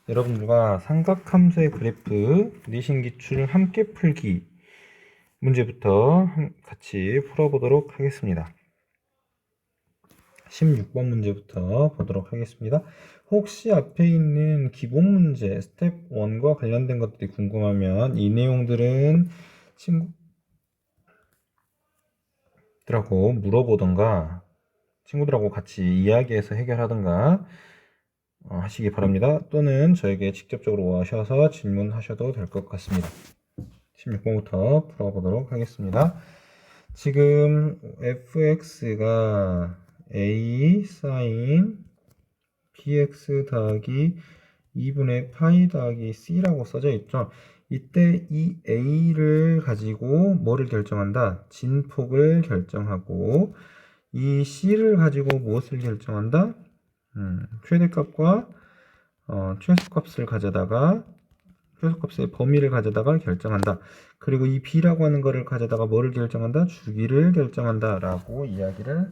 여러분들과 삼각함수의 그래프 내신 기출 함께 풀기 문제부터 같이 풀어보도록 하겠습니다. 16번 문제부터 보도록 하겠습니다. 혹시 앞에 있는 기본 문제 스텝 1과 관련된 것들이 궁금하면 이 내용들은 친구들하고 물어보던가 친구들하고 같이 이야기해서 해결하던가 하시기 바랍니다. 또는 저에게 직접적으로 오셔서 질문하셔도 될 것 같습니다. 16번부터 풀어보도록 하겠습니다. 지금 fx가 a sin bx 더하기 2분의 파이 더하기 c라고 써져 있죠. 이때 이 a를 가지고 뭐를 결정한다? 진폭을 결정하고 이 c를 가지고 무엇을 결정한다? 최대값과 최소값을 가져다가 최소값의 범위를 가져다가 결정한다. 그리고 이 b라고 하는 거를 가져다가 뭐를 결정한다? 주기를 결정한다 라고 이야기를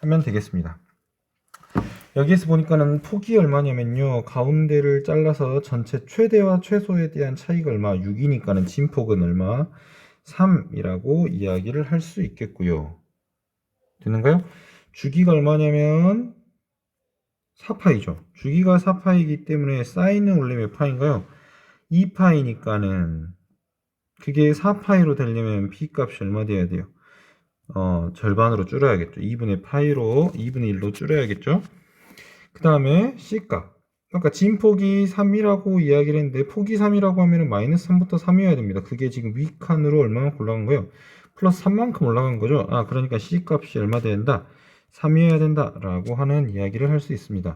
하면 되겠습니다. 여기에서 보니까는 폭이 얼마냐면요, 가운데를 잘라서 전체 최대와 최소에 대한 차이가 얼마? 6이니까는 진폭은 얼마? 3이라고 이야기를 할 수 있겠고요. 되는가요? 주기가 얼마냐면 4파이죠. 주기가 4파이기 때문에 사인은 원래 몇 파인가요? 2파이니까는 그게 4파이로 되려면 b 값이 얼마 돼야 돼요? 절반으로 줄여야겠죠. 2분의 파이로 2분의 1로 줄여야겠죠. 그 다음에 c 값. 그러니까 진폭이 3이라고 이야기를 했는데 폭이 3이라고 하면 마이너스 3부터 3이어야 됩니다. 그게 지금 윗칸으로 얼마만큼 올라간 거예요? 플러스 3만큼 올라간 거죠. 그러니까 c 값이 얼마 된다? 3이어야 된다 라고 하는 이야기를 할 수 있습니다.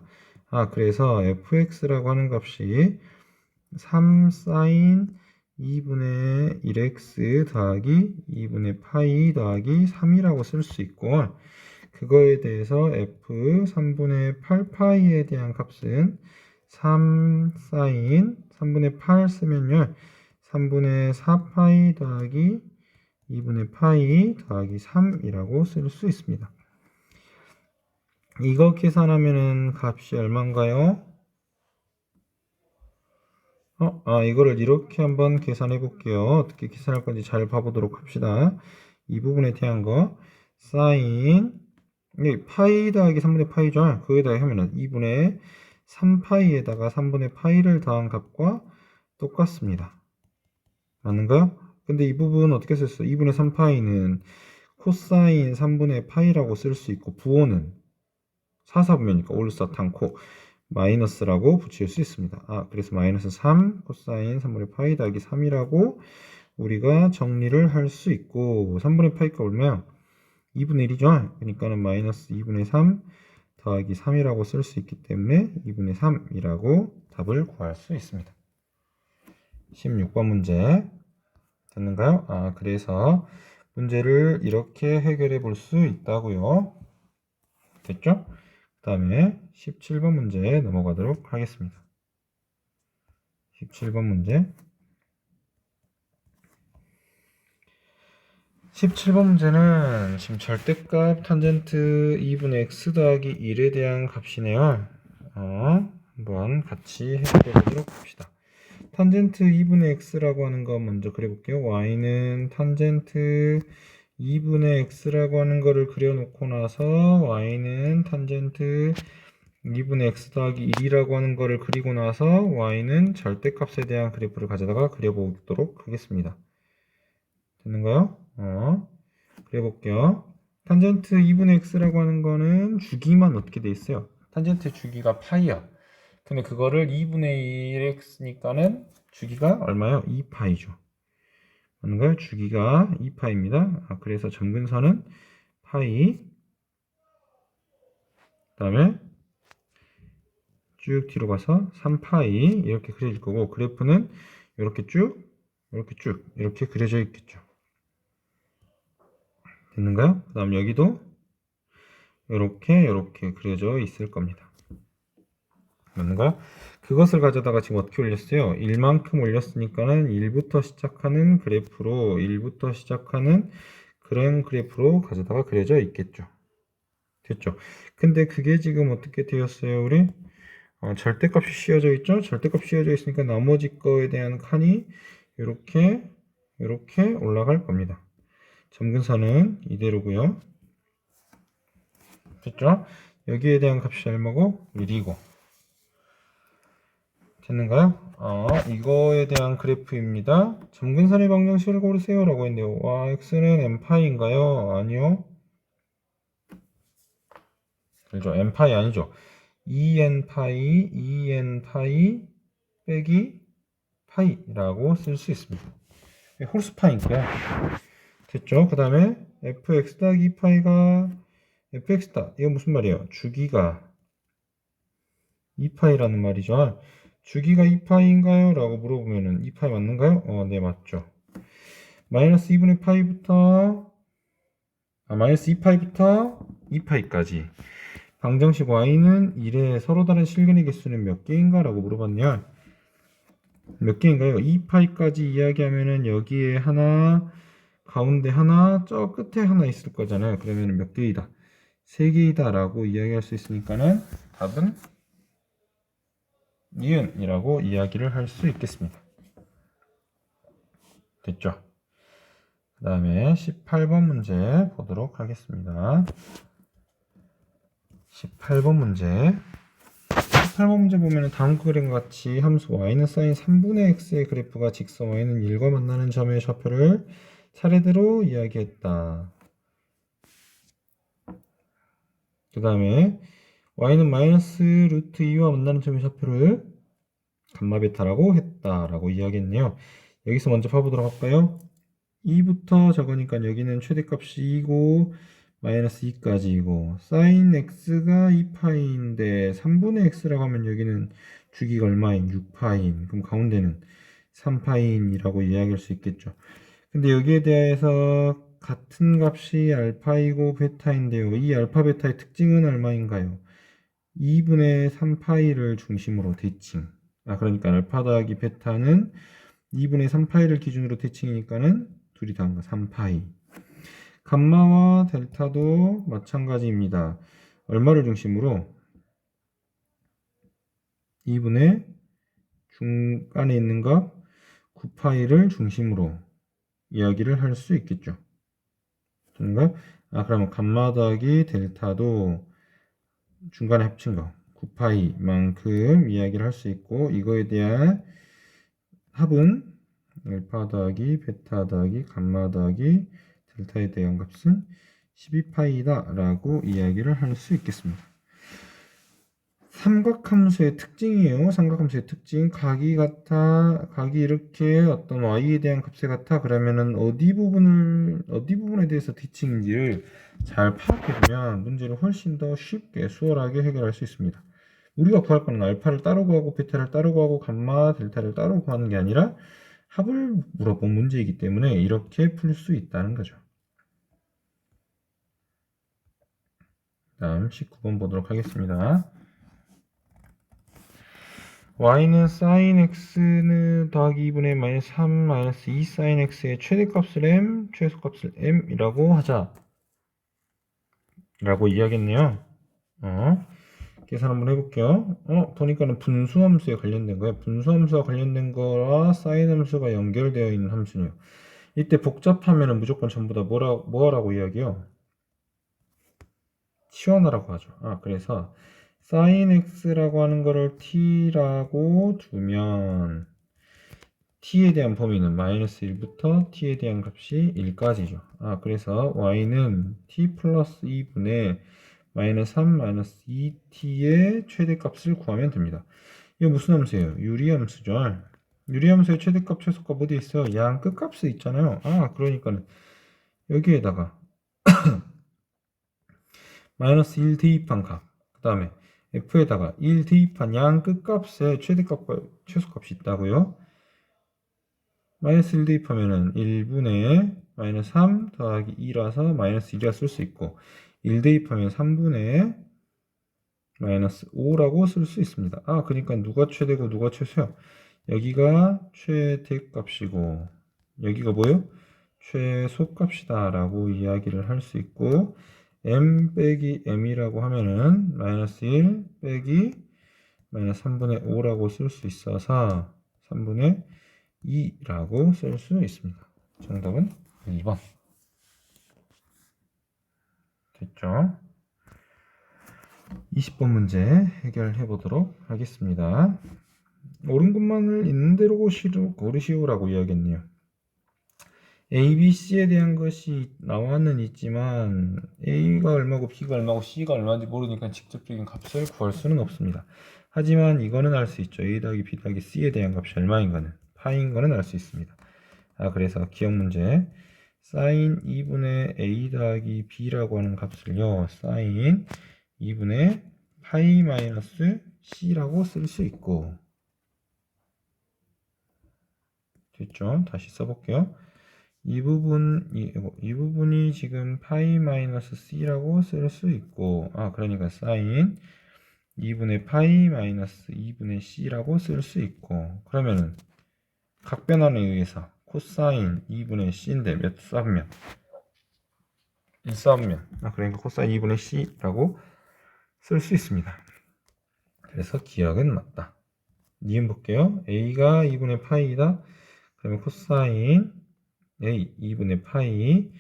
그래서 fx라고 하는 값이 3 sin 2분의 1x 더하기 2분의 파이 더하기 3이라고 쓸 수 있고, 그거에 대해서 f 3분의 8파이에 대한 값은 3 sin 3분의 8 쓰면요 3분의 4파이 더하기 2분의 파이 더하기 3이라고 쓸 수 있습니다. 이거 계산하면은 값이 얼마인가요? 이거를 이렇게 한번 계산해 볼게요. 어떻게 계산할 건지 잘 봐보도록 합시다. 이 부분에 대한 거 sin 파이 더하기 3분의 파이죠. 거기다가 하면은 2분의 3파이에다가 3분의 파이를 더한 값과 똑같습니다. 맞는가요? 근데 이 부분 어떻게 쓸 수? 2분의 3파이는 코사인 3분의 파이라고 쓸 수 있고, 부호는 사사분면이니까 올사탕코 마이너스라고 붙일 수 있습니다. 그래서 마이너스 3 코사인 3분의 파이 더하기 3이라고 우리가 정리를 할 수 있고, 3분의 파이가 얼마야? 2분의 1이죠. 그러니까는 마이너스 2분의 3 더하기 3이라고 쓸 수 있기 때문에 2분의 3이라고 답을 구할 수 있습니다. 16번 문제 됐는가요? 그래서 문제를 이렇게 해결해 볼 수 있다고요. 됐죠? 그 다음에 17번 문제 넘어가도록 하겠습니다. 17번 문제. 17번 문제는 지금 절대값 탄젠트 2분의 x 더하기 1에 대한 값이네요. 한번 같이 해결해 보도록 합시다. 탄젠트 2분의 x라고 하는 거 먼저 그려볼게요. y는 탄젠트 2분의 x라고 하는 거를 그려놓고 나서 y는 탄젠트 2분의 x 더하기 1이라고 하는 거를 그리고 나서 y는 절대값에 대한 그래프를 가져다가 그려보도록 하겠습니다. 됐는가요? 그려볼게요. 탄젠트 2분의 x라고 하는 거는 주기만 어떻게 돼 있어요? 탄젠트 주기가 파이야. 근데 그거를 2분의 1x니까는 주기가 얼마요? 2파이죠. 맞는가요? 주기가 2파입니다. 그래서 점근선은 파이, 그 다음에 쭉 뒤로 가서 3파이 이렇게 그려질 거고, 그래프는 이렇게 쭉 이렇게 그려져 있겠죠. 됐는가요? 그 다음 여기도 이렇게 그려져 있을 겁니다. 맞는가요? 그것을 가져다가 지금 어떻게 올렸어요? 1만큼 올렸으니까는 1부터 시작하는 그래프로 그런 그래프로 가져다가 그려져 있겠죠. 됐죠? 근데 그게 지금 어떻게 되었어요? 우리 절대값이 씌워져 있죠? 절대값이 씌워져 있으니까 나머지 거에 대한 칸이 이렇게 올라갈 겁니다. 점근선은 이대로고요. 됐죠? 여기에 대한 값이 얼마고? 1이고. 됐는가요? 이거에 대한 그래프입니다. 점근선의 방정식을 고르세요 라고 했는데요. x는 n파이인가요? 아니요. 그렇죠. n파이 아니죠. 2n파이 빼기 파이라고 쓸 수 있습니다. 홀수파이니까요. 됐죠? 그 다음에 fx 더하기 2파이가 fx다. 이거 무슨 말이에요? 주기가 2파이라는 말이죠. 주기가 2파이인가요? 라고 물어보면은 2파이 맞는가요? 네, 맞죠. 마이너스 2분의 파이부터 마이너스 2파이부터 2파이까지 방정식 y는 1에 서로 다른 실근의 개수는 몇 개인가? 라고 물어봤냐? 몇 개인가요? 2파이까지 이야기하면은 여기에 하나, 가운데 하나, 저 끝에 하나 있을 거잖아요. 그러면 몇 개이다? 3개이다 라고 이야기할 수 있으니까는 답은 니은이라고 이야기를 할 수 있겠습니다. 됐죠? 그 다음에 18번 문제 보도록 하겠습니다. 18번 문제 보면 다음 그림과 같이 함수 y는 사인 3분의 x의 그래프가 직선 y는 1과 만나는 점의 좌표를 차례대로 이야기했다. 그 다음에 y는 마이너스 루트 2와 만나는 점의 좌표를 감마 베타라고 했다라고 이야기했네요. 여기서 먼저 봐보도록 할까요? 2부터 적으니까 여기는 최대값이 2고 마이너스 2까지이고 사인 x가 2파이인데 3분의 x라고 하면 여기는 주기가 얼마인? 6파인. 그럼 가운데는 3파인이라고 이야기할 수 있겠죠. 근데 여기에 대해서 같은 값이 알파이고 베타인데요. 이 알파 베타의 특징은 얼마인가요? 2분의 3파이를 중심으로 대칭. 그러니까 알파 더하기 베타는 2분의 3파이를 기준으로 대칭이니까는 둘이 다른 거 3파이. 감마와 델타도 마찬가지입니다. 얼마를 중심으로? 2분의 중간에 있는 값 9파이를 중심으로 이야기를 할 수 있겠죠. 그런가? 그러면 감마 더하기 델타도 중간에 합친 거 9파이만큼 이야기를 할 수 있고 이거에 대한 합은 알파 더하기 베타 더하기 감마 더하기 델타에 대한 값은 12파이다 라고 이야기를 할 수 있겠습니다. 삼각함수의 특징이에요. 삼각함수의 특징. 각이 같아. 각이 이렇게 어떤 y에 대한 값에 같아. 그러면은 어디 부분에 대해서 대칭인지를 잘 파악해두면 문제를 훨씬 더 쉽게 수월하게 해결할 수 있습니다. 우리가 구할 거는 알파를 따로 구하고 베타를 따로 구하고 감마, 델타를 따로 구하는 게 아니라 합을 물어본 문제이기 때문에 이렇게 풀 수 있다는 거죠. 다음 19번 보도록 하겠습니다. y는 sin x는 더하기 2분의 마이너스 3 마이너스 2 sin x의 최대값을 m, 최소값을 m이라고 하자 라고 이야기했네요. 계산 한번 해볼게요. 보니까는 분수함수에 관련된 거예요. 분수함수와 관련된 거와 sin 함수가 연결되어 있는 함수네요. 이때 복잡하면은 무조건 전부 다 뭐라고 이야기해요? 치환하라고 하죠. 그래서 sin x라고 하는 거를 t라고 두면 t에 대한 범위는 마이너스 1부터 t에 대한 값이 1까지죠. 그래서 y는 t 플러스 2분의 마이너스 3 마이너스 2t의 최대값을 구하면 됩니다. 이거 무슨 함수예요? 유리함수죠. 유리함수의 최대값, 최소값 어디 있어요? 양 끝값이 있잖아요. 그러니까 여기에다가 마이너스 1 대입한 값, 그 다음에 f에다가 1 대입한 양 끝값에 최대값과 최소값이 있다고요. 마이너스 1 대입하면은 1분의 마이너스 3 더하기 2라서 마이너스 1이라 쓸 수 있고 1 대입하면 3분의 마이너스 5라고 쓸 수 있습니다. 그러니까 누가 최대고 누가 최소요? 여기가 최대값이고 여기가 뭐예요? 최소값이다 라고 이야기를 할 수 있고 m 빼기 m이라고 하면은 마이너스 1 빼기 마이너스 3분의 5라고 쓸 수 있어서 3분의 2라고 쓸 수 있습니다. 정답은 2번. 됐죠? 20번 문제 해결해 보도록 하겠습니다. 옳은 것만을 있는 대로 고르시오라고 이야기했네요. A, B, C에 대한 것이 나와는 있지만 A가 얼마고 B가 얼마고 C가 얼마인지 모르니까 직접적인 값을 구할 수는 없습니다. 하지만 이거는 알 수 있죠. A 더하기 B 더하기 C에 대한 값이 얼마인 거는 파인 거는 알 수 있습니다. 그래서 기억 문제 sin 2분의 A 더하기 B라고 하는 값을요 sin 2분의 파이 마이너스 C라고 쓸 수 있고 됐죠? 다시 써볼게요. 이 부분이 지금 파이 마이너스 C라고 쓸 수 있고 그러니까 sin 2분의 파이 마이너스 2분의 C라고 쓸 수 있고 그러면은 각변환에 의해서 코사인 2분의 C인데 몇 쌍면? 1쌍면 그러니까 코사인 2분의 C라고 쓸 수 있습니다. 그래서 기억은 맞다. 니은 볼게요. A가 2분의 파이이다. 그러면 코사인 A 2분의 파이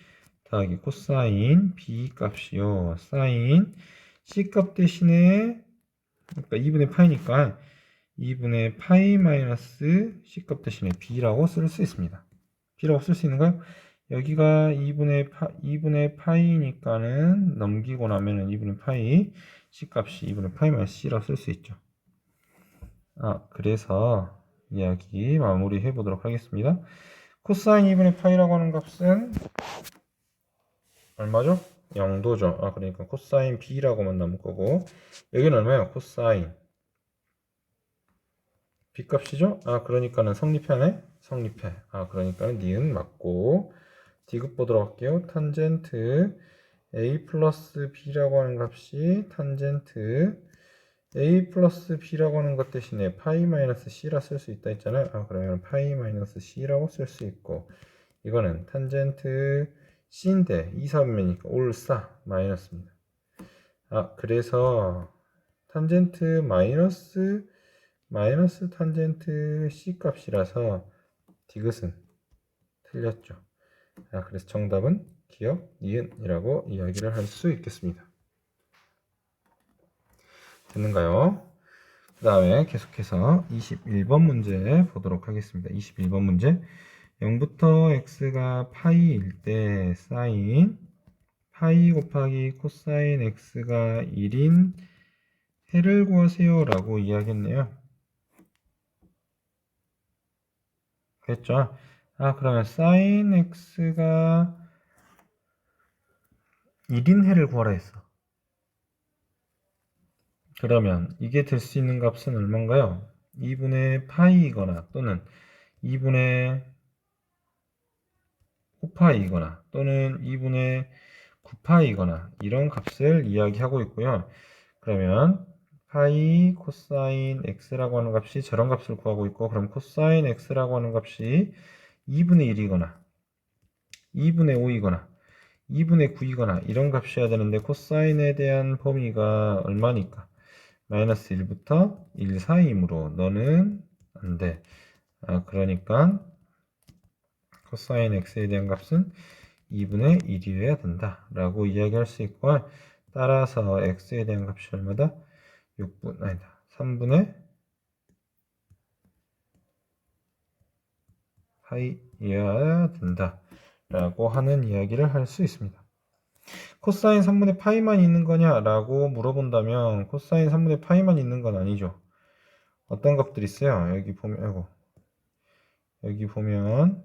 더하기 코사인 B 값이요. 사인 C 값 대신에 그러니까 2분의 파이니까 2분의 파이 마이너스 C 값 대신에 B라고 쓸 수 있습니다. B라고 쓸 수 있는가요? 여기가 2분의 파이니까는 넘기고 나면은 2분의 파이 C 값이 2분의 파이 마이너스 C라고 쓸 수 있죠. 그래서 이야기 마무리 해보도록 하겠습니다. 코사인 2분의 파이라고 하는 값은 얼마죠? 0도죠. 그러니까 코사인 B라고만 남을 거고 여기는 얼마예요? 코사인 B 값이죠? 그러니까는 성립하네? 성립해. 그러니까는 니은 맞고 디귿 보도록 할게요. 탄젠트 A 플러스 B라고 하는 값이 탄젠트 A 플러스 B라고 하는 것 대신에 파이 마이너스 C라 쓸 수 있다 했잖아요. 그러면 파이 마이너스 C라고 쓸 수 있고 이거는 탄젠트 C인데 2, 3면이니까 올싸 마이너스입니다. 그래서 탄젠트 마이너스 탄젠트 C 값이라서 디귿은 틀렸죠. 그래서 정답은 기억 니은이라고 이야기를 할 수 있겠습니다. 됐는가요? 그 다음에 계속해서 21번 문제 보도록 하겠습니다. 21번 문제 0부터 x가 파이일 때 사인 파이 곱하기 코사인 x가 1인 해를 구하세요 라고 이야기했네요. 그랬죠? 그러면 사인 x가 1인 해를 구하라 했어. 그러면 이게 될 수 있는 값은 얼마인가요? 2분의 파이이거나 또는 2분의 5파이이거나 또는 2분의 9파이이거나 이런 값을 이야기하고 있고요. 그러면 파이 코사인 x라고 하는 값이 저런 값을 구하고 있고 그럼 코사인 x라고 하는 값이 2분의 1이거나 2분의 5이거나 2분의 9이거나 이런 값이어야 되는데 코사인에 대한 범위가 얼마니까? 마이너스 1부터 1 사이이므로 너는 안 돼. 그러니까 코사인 x에 대한 값은 2분의 1이어야 된다 라고 이야기할 수 있고 따라서 x에 대한 값이 얼마다? 3분의 파이여야 된다 라고 하는 이야기를 할 수 있습니다. 코사인 3분의 파이만 있는 거냐 라고 물어본다면 코사인 3분의 파이만 있는 건 아니죠. 어떤 값들이 있어요? 여기 보면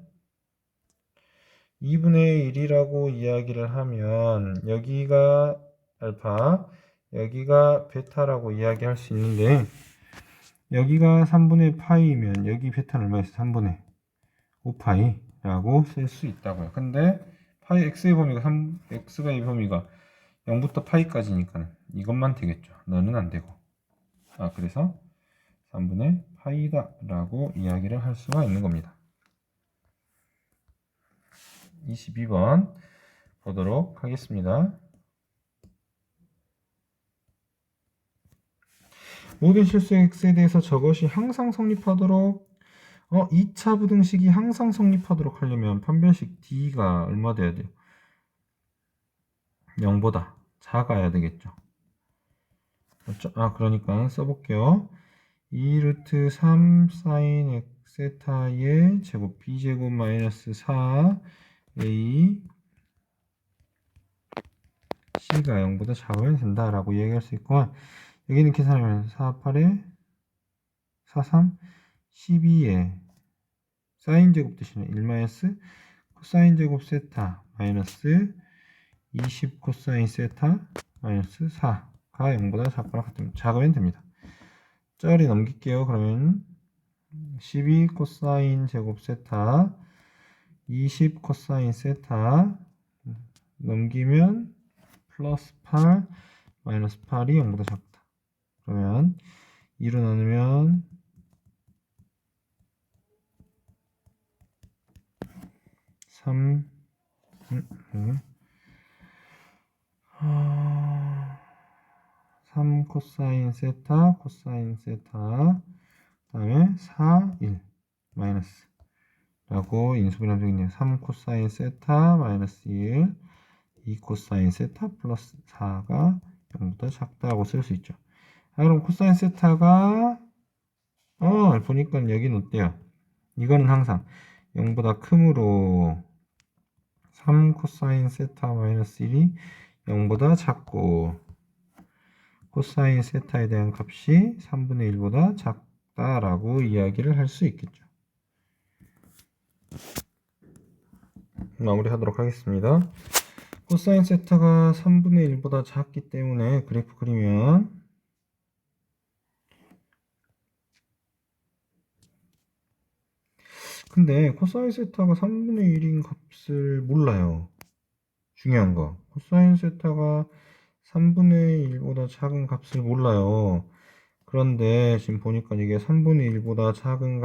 2분의 1이라고 이야기를 하면 여기가 알파 여기가 베타라고 이야기할 수 있는데 여기가 3분의 파이면 여기 베타는 얼마였어요? 3분의 5파이라고 쓸 수 있다고요. 근데 파이 x의 범위가 x의 범위가 0부터 파이까지니까 이것만 되겠죠. 너는 안 되고. 그래서 3분의 파이다 라고 이야기를 할 수가 있는 겁니다. 22번 보도록 하겠습니다. 모든 실수 x에 대해서 저것이 항상 성립하도록 2차 부등식이 항상 성립하도록 하려면 판별식 d가 얼마 돼야 돼요? 0보다 작아야 되겠죠. 맞죠? 그러니까 써볼게요. 2 루트 3 사인 엑세타의 제곱 b제곱 마이너스 4 a c가 0보다 작으면 된다라고 이야기할 수 있고, 여기는 계산하면 4, 8에 4, 3, 12에 사인 제곱 대신에 1 마이너스 코사인 제곱 세타 마이너스 20 코사인 세타 마이너스 4가 0보다 작거나 같으면 작으면 됩니다. 짤이 넘길게요. 그러면 12 코사인 제곱 세타 20 코사인 세타 넘기면 플러스 8 마이너스 8이 0보다 작다. 그러면 2로 나누면 3 3 코사인 세타 코사인 세타 다음에 4 1 마이너스 라고 인수분해하면 되겠네요. 3 코사인 세타 마이너스 1 2 코사인 세타 플러스 4가 0보다 작다고 쓸 수 있죠. 그럼 코사인 세타가 보니까 여기는 어때요? 이거는 항상 0보다 크므로 3 코사인 세타 마이너스 1이 0보다 작고 코사인 세타에 대한 값이 3분의 1보다 작다라고 이야기를 할 수 있겠죠. 마무리하도록 하겠습니다. 코사인 세타가 3분의 1보다 작기 때문에 그래프 그리면 근데 코사인 세타가 3분의 1인 값을 몰라요. 중요한 거. 코사인 세타가 3분의 1보다 작은 값을 몰라요. 그런데 지금 보니까 이게 3분의 1보다 작은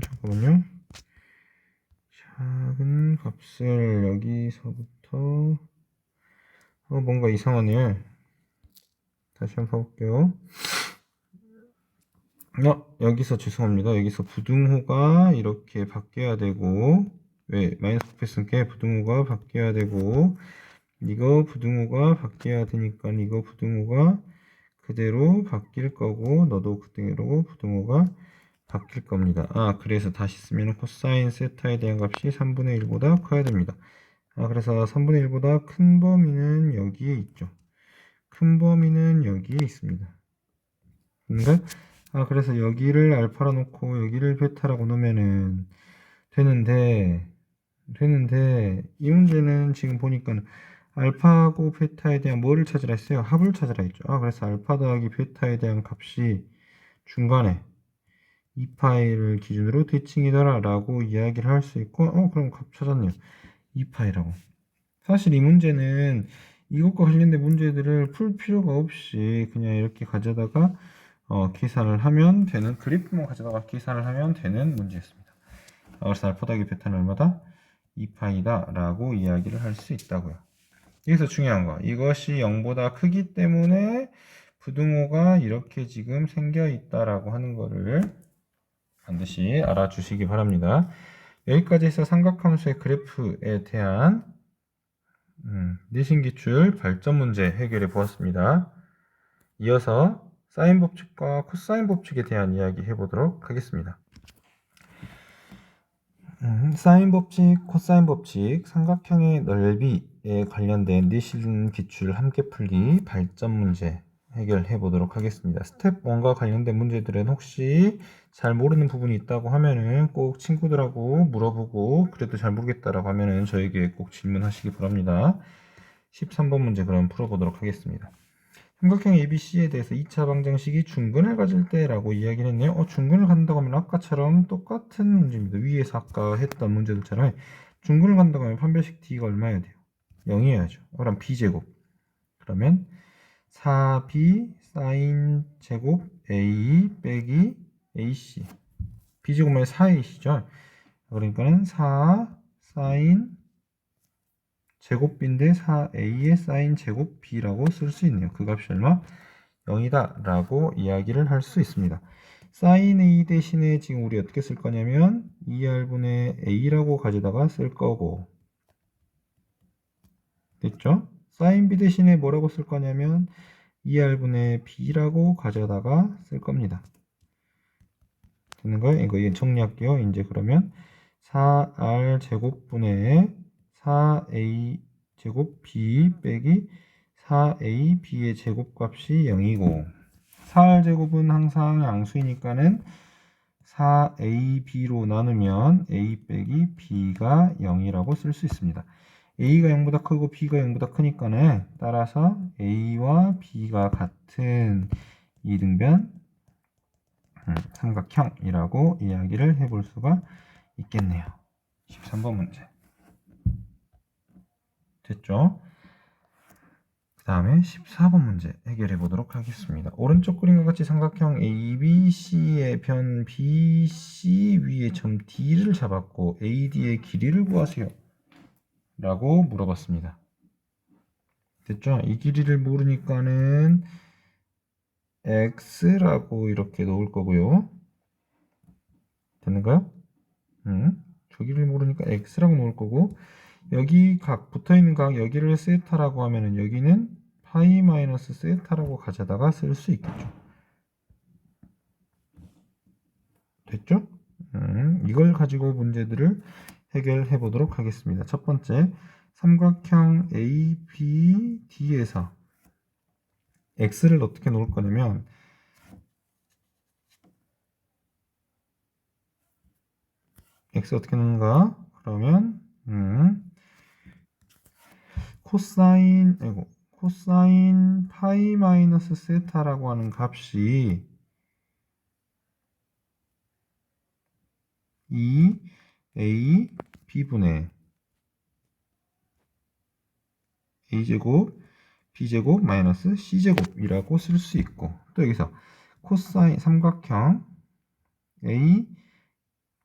잠깐만요. 작은 값을 여기서부터 뭔가 이상하네요. 다시 한번 봐볼게요. 여기서 죄송합니다. 여기서 부등호가 이렇게 바뀌어야 되고 왜 마이너스 곱했으니까 부등호가 바뀌어야 되고 이거 부등호가 바뀌어야 되니까 이거 부등호가 그대로 바뀔 거고 너도 그대로 부등호가 바뀔 겁니다. 그래서 다시 쓰면 코사인 세타에 대한 값이 3분의 1보다 커야 됩니다. 그래서 3분의 1보다 큰 범위는 여기에 있죠. 큰 범위는 여기에 있습니다. 그러니까 그래서 여기를 알파로 놓고 여기를 베타라고 놓으면은 되는데 이 문제는 지금 보니까 알파하고 베타에 대한 뭐를 찾으라 했어요? 합을 찾으라 했죠. 그래서 알파 더하기 베타에 대한 값이 중간에 2파이를 기준으로 대칭이더라 라고 이야기를 할 수 있고 그럼 값 찾았네요. 2파이라고. 사실 이 문제는 이것과 관련된 문제들을 풀 필요가 없이 그냥 이렇게 가져다가 계산을 하면 되는 그래프만 가져다가 계산을 하면 되는 문제였습니다. 그래서 알파 더하기 베타는 얼마다? 2파이다 라고 이야기를 할 수 있다고요. 여기서 중요한 거 이것이 0보다 크기 때문에 부등호가 이렇게 지금 생겨 있다라고 하는 거를 반드시 알아주시기 바랍니다. 여기까지 해서 삼각함수의 그래프에 대한 내신기출 발전 문제 해결해 보았습니다. 이어서 사인 법칙과 코사인 법칙에 대한 이야기 해보도록 하겠습니다. 사인 법칙, 코사인 법칙, 삼각형의 넓이에 관련된 내신 기출 함께 풀기 발전 문제 해결해 보도록 하겠습니다. 스텝 1과 관련된 문제들은 혹시 잘 모르는 부분이 있다고 하면은 꼭 친구들하고 물어보고 그래도 잘 모르겠다라고 하면은 저에게 꼭 질문하시기 바랍니다. 13번 문제 그럼 풀어보도록 하겠습니다. 삼각형 ABC에 대해서 2차 방정식이 중근을 가질 때라고 이야기를 했네요. 중근을 갖는다고 하면 아까처럼 똑같은 문제입니다. 위에서 아까 했던 문제들처럼 중근을 갖는다고 하면 판별식 D가 얼마여야 돼요? 0이어야죠. 그럼 B제곱. 그러면 4B 사인 제곱 A 빼기 AC. B제곱만 4AC죠. 그러니까는 4 사인 제곱 b인데 4a의 사인 제곱 b라고 쓸 수 있네요. 그 값이 얼마? 0이다 라고 이야기를 할 수 있습니다. 사인 a 대신에 지금 우리 어떻게 쓸 거냐면 2r분의 a라고 가져다가 쓸 거고, 됐죠? 사인 b 대신에 뭐라고 쓸 거냐면 2r분의 b라고 가져다가 쓸 겁니다. 되는가요? 이거 정리할게요. 이제 그러면 4r 제곱분의 4a 제곱 b 빼기 4a b의 제곱값이 0이고, 4r 제곱은 항상 양수이니까는 4ab로 나누면 a 빼기 b가 0이라고 쓸 수 있습니다. a가 0보다 크고 b가 0보다 크니까는 따라서 a와 b가 같은 이등변 삼각형이라고 이야기를 해볼 수가 있겠네요. 13번 문제 됐죠? 그 다음에 14번 문제 해결해 보도록 하겠습니다. 오른쪽 그림과 같이 삼각형 ABC의 변 BC 위에 점 D를 잡았고 AD의 길이를 구하세요 라고 물어봤습니다. 됐죠? 이 길이를 모르니까는 X라고 이렇게 놓을 거고요. 됐는가요? 저 길이를 모르니까 X라고 놓을 거고, 여기 각 붙어있는 각 여기를 세타라고 하면은 여기는 파이 마이너스 세타라고 가져다가 쓸 수 있겠죠. 됐죠? 이걸 가지고 문제들을 해결해 보도록 하겠습니다. 첫 번째, 삼각형 ABD에서 X를 어떻게 놓을 거냐면, X 어떻게 놓는가? 그러면 코사인 파이 마이너스 세타라고 하는 값이 2a b분의 a제곱 b제곱 마이너스 c제곱이라고 쓸 수 있고, 또 여기서 코사인 삼각형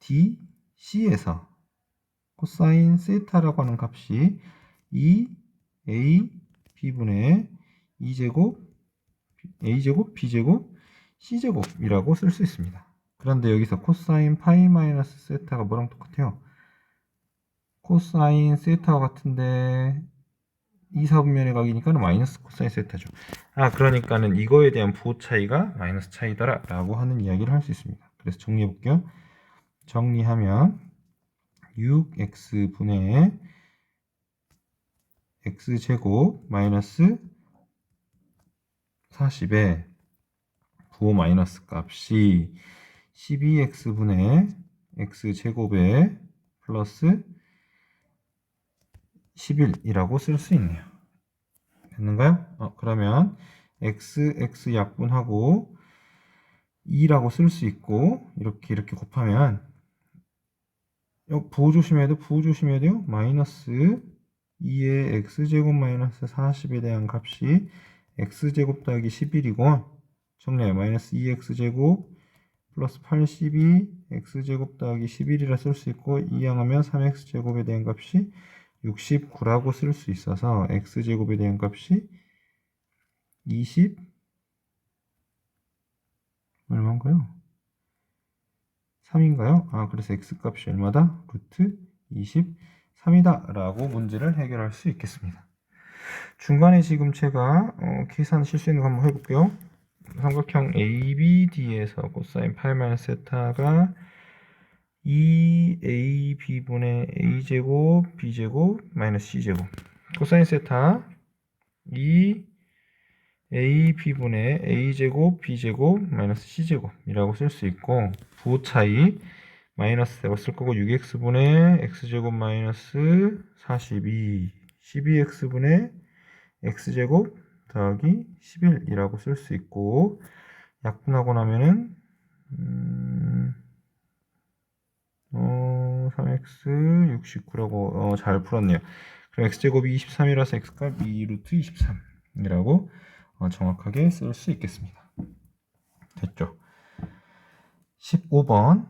ADC에서 코사인 세타라고 하는 값이 2a b분의 2제곱 a제곱 b제곱 c제곱이라고 쓸 수 있습니다. 그런데 여기서 코사인 파이 마이너스 세타가 뭐랑 똑같아요? 코사인 세타와 같은데 2, 4분면의 각이니까 마이너스 코사인 세타죠. 그러니까는 이거에 대한 부호 차이가 마이너스 차이더라 라고 하는 이야기를 할 수 있습니다. 그래서 정리해 볼게요. 정리하면 6x분의 x제곱 마이너스 40의 부호 마이너스 값이 12x분의 x제곱에 플러스 11이라고 쓸 수 있네요. 됐는가요? 그러면 x 약분하고 2라고 쓸 수 있고, 이렇게 곱하면 부호 조심해야 돼요. 마이너스 2의 x제곱 마이너스 40에 대한 값이 x제곱 더하기 11이고, 정리해요. 마이너스 2x제곱 플러스 82 x제곱 더하기 11이라 쓸 수 있고, 이항하면 3x제곱에 대한 값이 69라고 쓸 수 있어서 x제곱에 대한 값이 20 얼마인가요? 3인가요? 그래서 x값이 얼마다? 루트 23이다 라고 문제를 해결할 수 있겠습니다. 중간에 지금 제가 계산 실수있는 거 한번 해볼게요. 삼각형 ABD에서 코사인 8 세타가 2ab분의 a제곱 b제곱 마이너스 c제곱, 코사인 세타 2ab분의 a제곱 b제곱 마이너스 c제곱이라고 쓸 수 있고, 부호 차이 마이너스 대고 쓸 거고, 6x분의 x제곱 마이너스 42 12x분의 x제곱 더하기 11이라고 쓸 수 있고, 약분하고 나면은 3x 69라고 잘 풀었네요. 그럼 x제곱이 23이라서 x값 2 루트 23이라고 정확하게 쓸 수 있겠습니다. 됐죠? 15번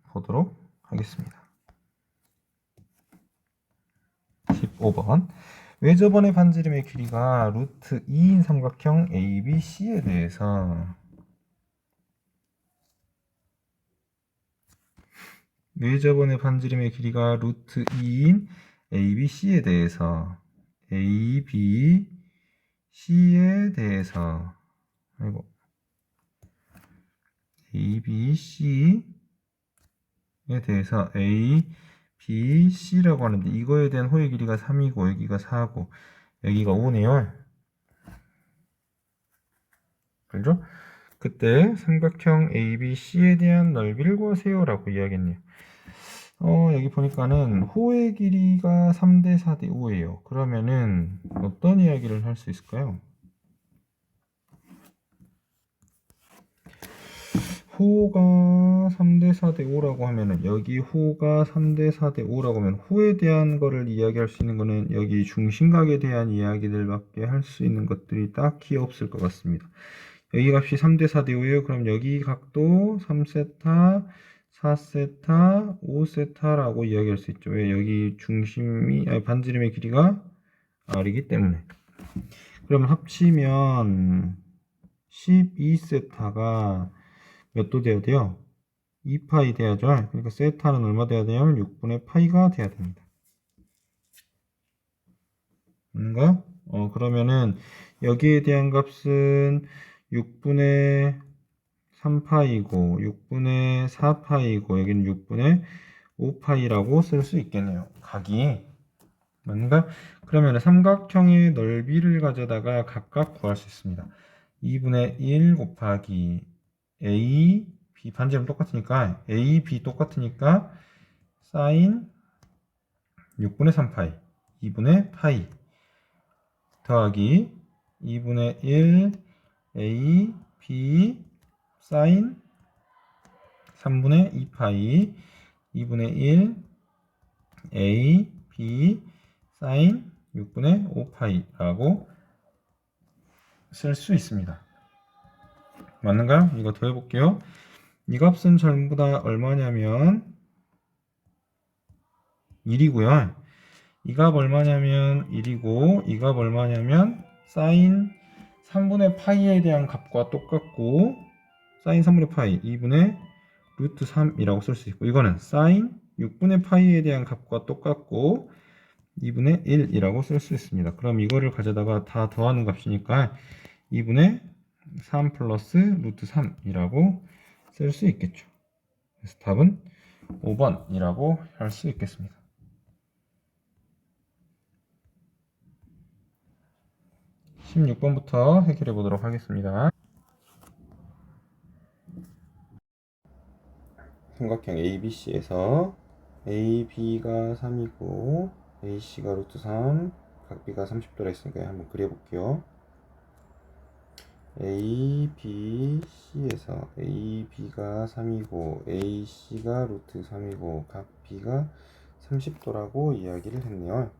보도록 하겠습니다. 5번. 외접원의 반지름의 길이가 루트 2인 삼각형 ABC에 대해서 외접원의 반지름의 길이가 루트 2인 ABC에 대해서 ABC에 대해서 아이고 ABC에 대해서 ABC라고 하는데 이거에 대한 호의 길이가 3이고 여기가 4고 여기가 5네요. 그죠? 그때 삼각형 ABC에 대한 넓이를 구하세요라고 이야기했네요. 여기 보니까는 호의 길이가 3대 4대 5예요. 그러면은 어떤 이야기를 할 수 있을까요? 호가 3대 4대 5라고 하면은 여기 호가 3대 4대 5라고 하면 호에 대한 거를 이야기할 수 있는 거는 여기 중심각에 대한 이야기들밖에 할 수 있는 것들이 딱히 없을 것 같습니다. 여기 값이 3대 4대 5예요. 그럼 여기 각도 3세타, 4세타, 5세타라고 이야기할 수 있죠. 왜? 여기 중심이 반지름의 길이가 R이기 때문에. 그러면 합치면 12세타가 몇 도 돼야 돼요? 2파이 돼야죠. 그러니까 세타는 얼마 돼야 되냐면 6분의 파이가 돼야 됩니다. 뭔가? 그러면은 여기에 대한 값은 6분의 3파이고 6분의 4파이고 여기는 6분의 5파이라고 쓸 수 있겠네요. 각이 뭔가? 그러면 삼각형의 넓이를 가져다가 각각 구할 수 있습니다. 2분의 1 곱하기 A, B 반지름 똑같으니까 A, B 똑같으니까 사인 6분의 3파이 2분의 파이 더하기 2분의 1 A, B 사인 3분의 2파이 2분의 1 A, B 사인 6분의 5파이라고 쓸 수 있습니다. 맞는가요? 이거 더 해볼게요. 이 값은 전부 다 얼마냐면 1이고요. 이 값 얼마냐면 1이고 이 값 얼마냐면 사인 3분의 파이에 대한 값과 똑같고 사인 3분의 파이 2분의 루트 3이라고 쓸 수 있고 이거는 사인 6분의 파이에 대한 값과 똑같고 2분의 1이라고 쓸 수 있습니다. 그럼 이거를 가져다가 다 더하는 값이니까 2분의 3 플러스 루트 3이라고 쓸 수 있겠죠. 그래서 답은 5번이라고 할 수 있겠습니다. 16번부터 해결해 보도록 하겠습니다. 삼각형 ABC에서 AB가 3이고 AC가 루트 3, 각 B가 30도라 했으니까 한번 그려볼게요. ABC에서 AB가 3이고 AC가 루트 3이고 각 B가 30도라고 이야기를 했네요.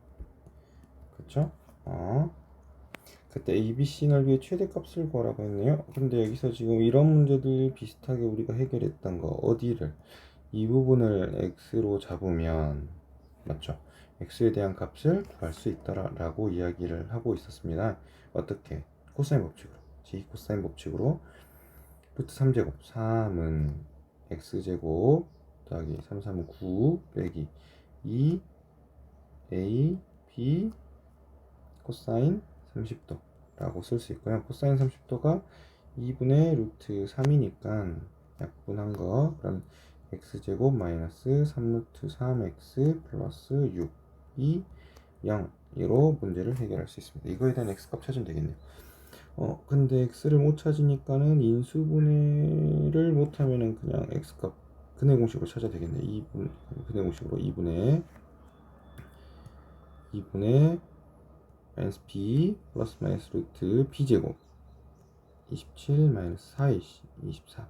그쵸? 그때 ABC 넓이의 최대값을 구하라고 했네요. 근데 여기서 지금 이런 문제들 비슷하게 우리가 해결했던 거 어디를 이 부분을 x로 잡으면 맞죠? x에 대한 값을 구할 수 있다라고 이야기를 하고 있었습니다. 어떻게? 코사인 법칙으로 j 코사인 법칙으로 루트 3제곱 3은 x제곱 더하기 3, 3은 9 빼기 2 a b 코사인 30도 라고 쓸 수 있고요. 코사인 30도가 2분의 루트 3이니까 약분한 거 그럼 x제곱 마이너스 3 루트 3x 플러스 6이 0으로 문제를 해결할 수 있습니다. 이거에 대한 x값 찾으면 되겠네요. 근데 x를 못 찾으니까는 인수분해를 못하면은 그냥 x값 근해 공식으로 찾아야 되겠네. 2분 근해 공식으로 2분의 마이너스 b 플러스 마이너스 루트 b제곱 27 마이너스 4이 24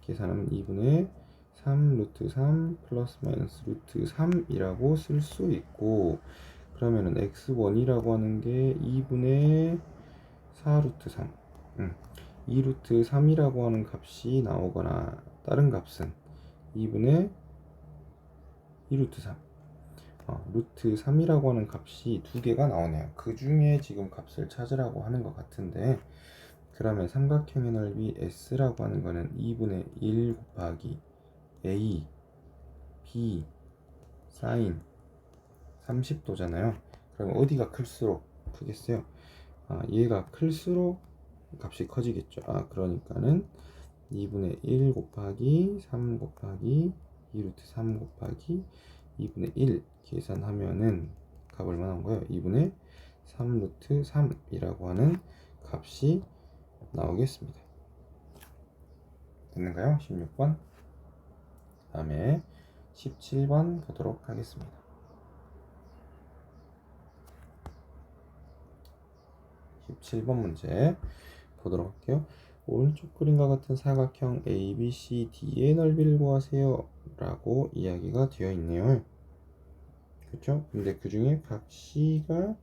계산하면 2분의 3 루트 3 플러스 마이너스 루트 3이라고 쓸 수 있고 그러면은 x1이라고 하는 게 2분의 4 루트 3 2 루트 3이라고 하는 값이 나오거나 다른 값은 2분의 2 루트 3 루트 3이라고 하는 값이 두 개가 나오네요. 그 중에 지금 값을 찾으라고 하는 것 같은데, 그러면 삼각형의 넓이 S라고 하는 거는 2분의 1 곱하기 A, B, 사인 30도잖아요. 그럼 어디가 클수록 크겠어요? 얘가 클수록 값이 커지겠죠. 그러니까는 2분의 1 곱하기 3 곱하기 2루트 3 곱하기 2분의 1 계산하면은 값 얼마 나온 거예요? 2분의 3루트 3이라고 하는 값이 나오겠습니다. 됐는가요? 16번. 다음에 17번 보도록 하겠습니다. 17번 문제 보도록 할게요. 오른쪽 그림과 같은 사각형 ABCD의 넓이를 구하세요 라고 이야기가 되어 있네요. 그렇죠? 근데 그 중에 각 C가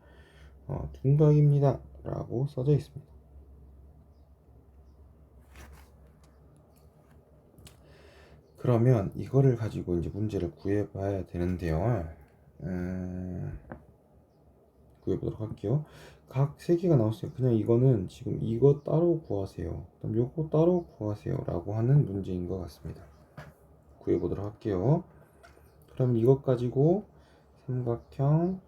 둔각입니다 라고 써져 있습니다. 그러면 이거를 가지고 이제 문제를 구해 봐야 되는데요. 구해보도록 할게요. 각 3개가 나왔어요. 그냥 이거는 지금 이거 따로 구하세요, 그럼 요거 따로 구하세요 라고 하는 문제인 것 같습니다. 구해보도록 할게요. 그럼 이것 가지고 삼각형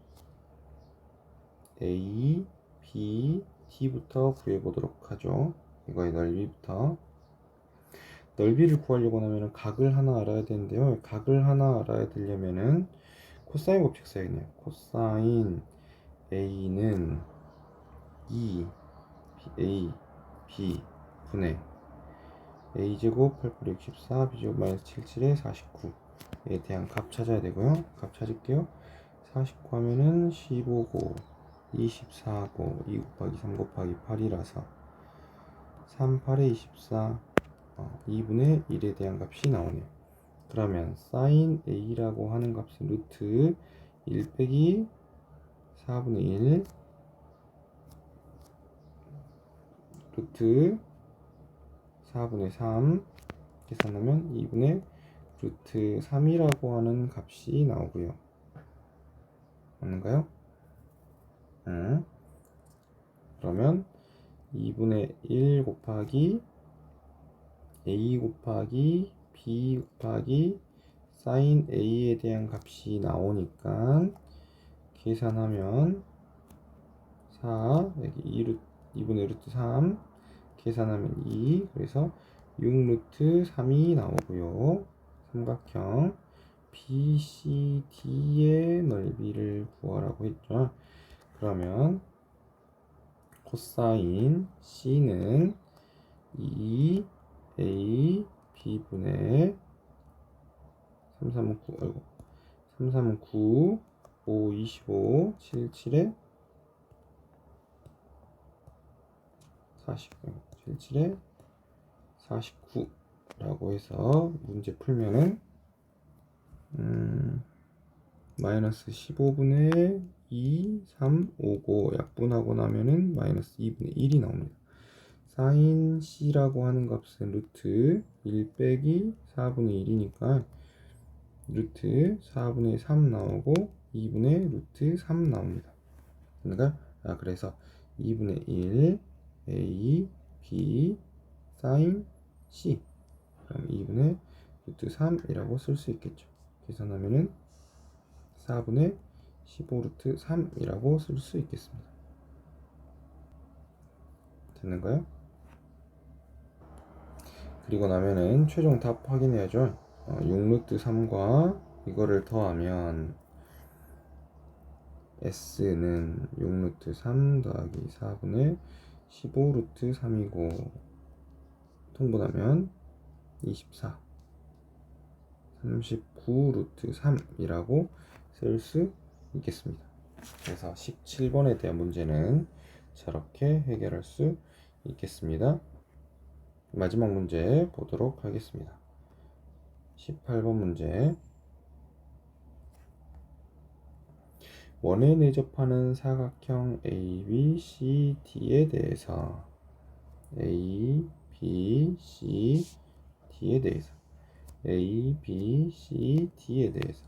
A, B, D부터 구해보도록 하죠. 이거의 넓이부터. 넓이를 구하려고 하면 각을 하나 알아야 되는데요. 각을 하나 알아야 되려면은 코사인 법칙 써야겠네요. 코사인 A는 2 A, B 분의 A제곱 8, 64, B제곱 마이너스 77에 49에 대한 값 찾아야 되고요. 값 찾을게요. 49 하면은 15고 24고 2 곱하기 3 곱하기 8이라서 3, 8에 24 2분의 1에 대한 값이 나오네요. 그러면 sin A라고 하는 값은 루트 1 빼기 4분의 1 루트 4분의 3 계산하면 2분의 루트 3이라고 하는 값이 나오고요. 맞는가요? 그러면 2분의 1 곱하기 A 곱하기 B 곱하기 sin A에 대한 값이 나오니까 계산하면 4 여기 2분의 루트 3 계산하면 2, 그래서 6루트 3이 나오고요. 삼각형 BCD의 넓이를 구하라고 했죠. 그러면 코사인 C는 2A B분의 3, 3은 9, 3, 3은 9, 5, 25, 7, 7에 49, 7, 7에 49라고 해서 문제 풀면은 마이너스 15분의 2, 3, 5고 약분하고 나면은 마이너스 2분의 1이 나옵니다. sin C라고 하는 값은 루트 1 빼기 4분의 1이니까 루트 4분의 3 나오고 2분의 루트 3 나옵니다. 그러니까 그래서 2분의 1 A, B, sin C, 그럼 2분의 루트 3이라고 쓸 수 있겠죠. 계산하면은 4분의 15 루트 3이라고 쓸 수 있겠습니다. 됐는가요? 그리고 나면은 최종 답 확인해야죠. 6 루트 3과 이거를 더하면 S는 6 루트 3 더하기 4분의 15 루트 3이고 통분하면 24 39 루트 3이라고 쓸 수 있겠습니다. 그래서 17번에 대한 문제는 저렇게 해결할 수 있겠습니다. 마지막 문제 보도록 하겠습니다. 18번 문제. 원에 내접하는 사각형 ABCD에 대해서 ABCD에 대해서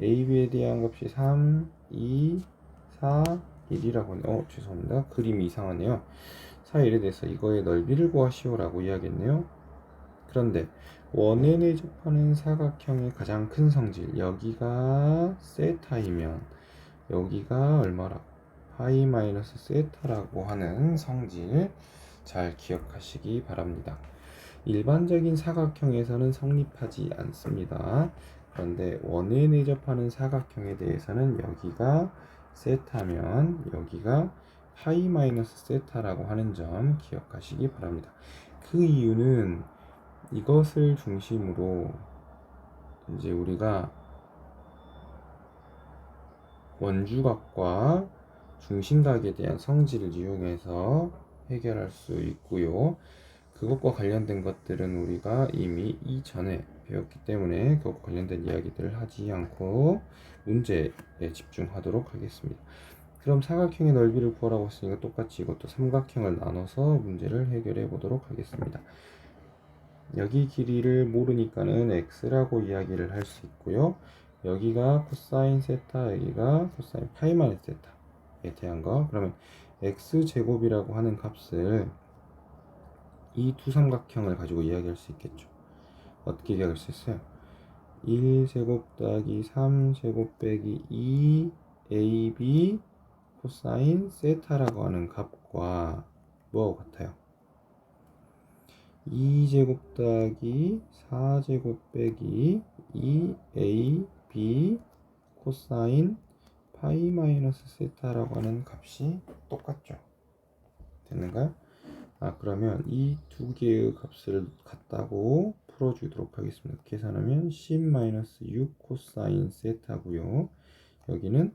a, b에 대한 값이 3, 2, 4, 1이라고 하네요. 죄송합니다. 그림이 이상하네요. 4, 1에 대해서 이거의 넓이를 구하시오 라고 이야기했네요. 그런데 원에 접하는 사각형의 가장 큰 성질, 여기가 세타이면 여기가 얼마라고? 파이 마이너스 세타라고 하는 성질 잘 기억하시기 바랍니다. 일반적인 사각형에서는 성립하지 않습니다. 그런데 원에 내접하는 사각형에 대해서는 여기가 세타면 여기가 파이 마이너스 세타라고 하는 점 기억하시기 바랍니다. 그 이유는 이것을 중심으로 이제 우리가 원주각과 중심각에 대한 성질을 이용해서 해결할 수 있고요. 그것과 관련된 것들은 우리가 이미 이전에 배웠기 때문에 그것과 관련된 이야기들을 하지 않고 문제에 집중하도록 하겠습니다. 그럼 사각형의 넓이를 구하라고 했으니까 똑같이 이것도 삼각형을 나눠서 문제를 해결해 보도록 하겠습니다. 여기 길이를 모르니까는 x라고 이야기를 할 수 있고요. 여기가 코사인 세타, 여기가 코사인 파이 마이너스 세타에 대한 거. 그러면 x제곱이라고 하는 값을 이 두 삼각형을 가지고 이야기할 수 있겠죠. 어떻게 이야기할 수 있어요? 1제곱 더하기 3제곱 빼기 2ab 코사인 세타라고 하는 값과 뭐하고 같아요? 2제곱 더하기 4제곱 빼기 2ab 코사인 파이 마이너스 세타라고 하는 값이 똑같죠. 됐는가요? 그러면 이 두 개의 값을 같다고 풀어주도록 하겠습니다. 계산하면 10-6 코사인 세타고요. 여기는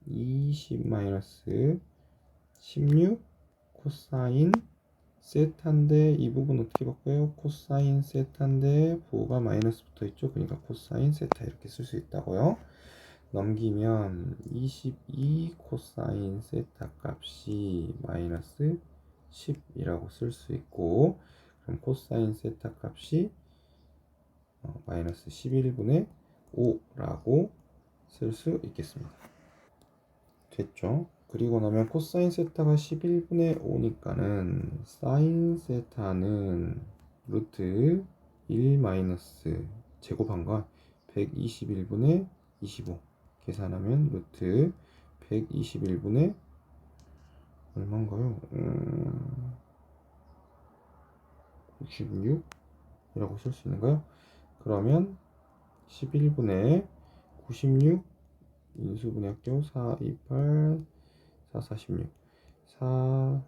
20-16 코사인 세타인데 이 부분 어떻게 바꿔요? 코사인 세타인데 부호가 마이너스 붙어 있죠. 그러니까 코사인 세타 이렇게 쓸 수 있다고요. 넘기면 22 코사인 세타 값이 마이너스 10이라고 쓸 수 있고, 그럼 코사인 세타 값이 마이너스 11분의 5라고 쓸 수 있겠습니다. 됐죠? 그리고 나면 코사인 세타가 11분의 5니까는 사인 세타는 루트 1 마이너스 제곱한 거 121분의 25 계산하면 루트 121분의 얼마인가요? 96이라고 쓸 수 있는가요? 그러면 11분의 96 인수분해 합격 4, 28, 4, 46 4,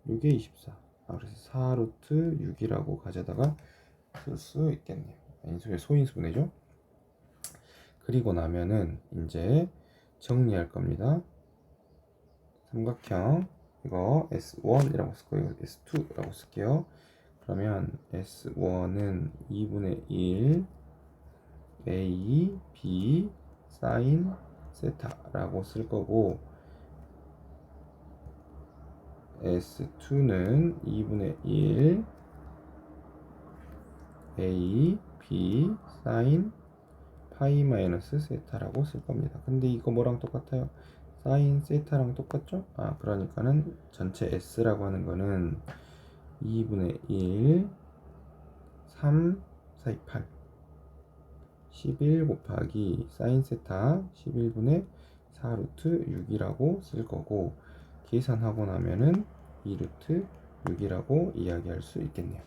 6에 24 그래서 4 루트 6이라고 가져다가 쓸 수 있겠네요. 인수의 소인수분해죠. 그리고 나면은 이제 정리할 겁니다. 삼각형 이거 S1이라고 쓸 거예요. S2라고 쓸게요. 그러면 S1은 2분의 1 A, B, 사인 세타라고 쓸 거고, S2는 2분의 1 A, B, 사인 파이 마이너스 세타라고 쓸 겁니다. 근데 이거 뭐랑 똑같아요? 사인 세타랑 똑같죠? 그러니까는 전체 S라고 하는 거는 2분의 1 3, 4, 2, 8 11 곱하기 사인 세타 11분의 4 루트 6이라고 쓸 거고, 계산하고 나면은 2 루트 6이라고 이야기할 수 있겠네요.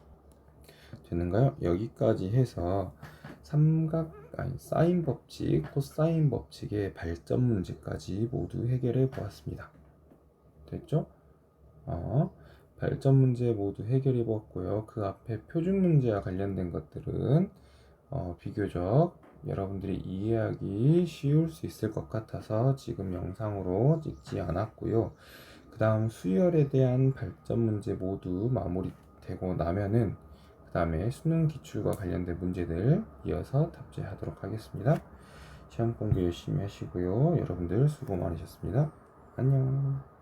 되는가요? 여기까지 해서 사인 법칙, 코사인 법칙의 발전 문제까지 모두 해결해 보았습니다. 됐죠? 발전 문제 모두 해결해 보았고요. 그 앞에 표준 문제와 관련된 것들은 비교적 여러분들이 이해하기 쉬울 수 있을 것 같아서 지금 영상으로 찍지 않았고요. 그 다음 수열에 대한 발전 문제 모두 마무리되고 나면은 그 다음에 수능 기출과 관련된 문제들 이어서 답제하도록 하겠습니다. 시험 공부 열심히 하시고요. 여러분들 수고 많으셨습니다. 안녕.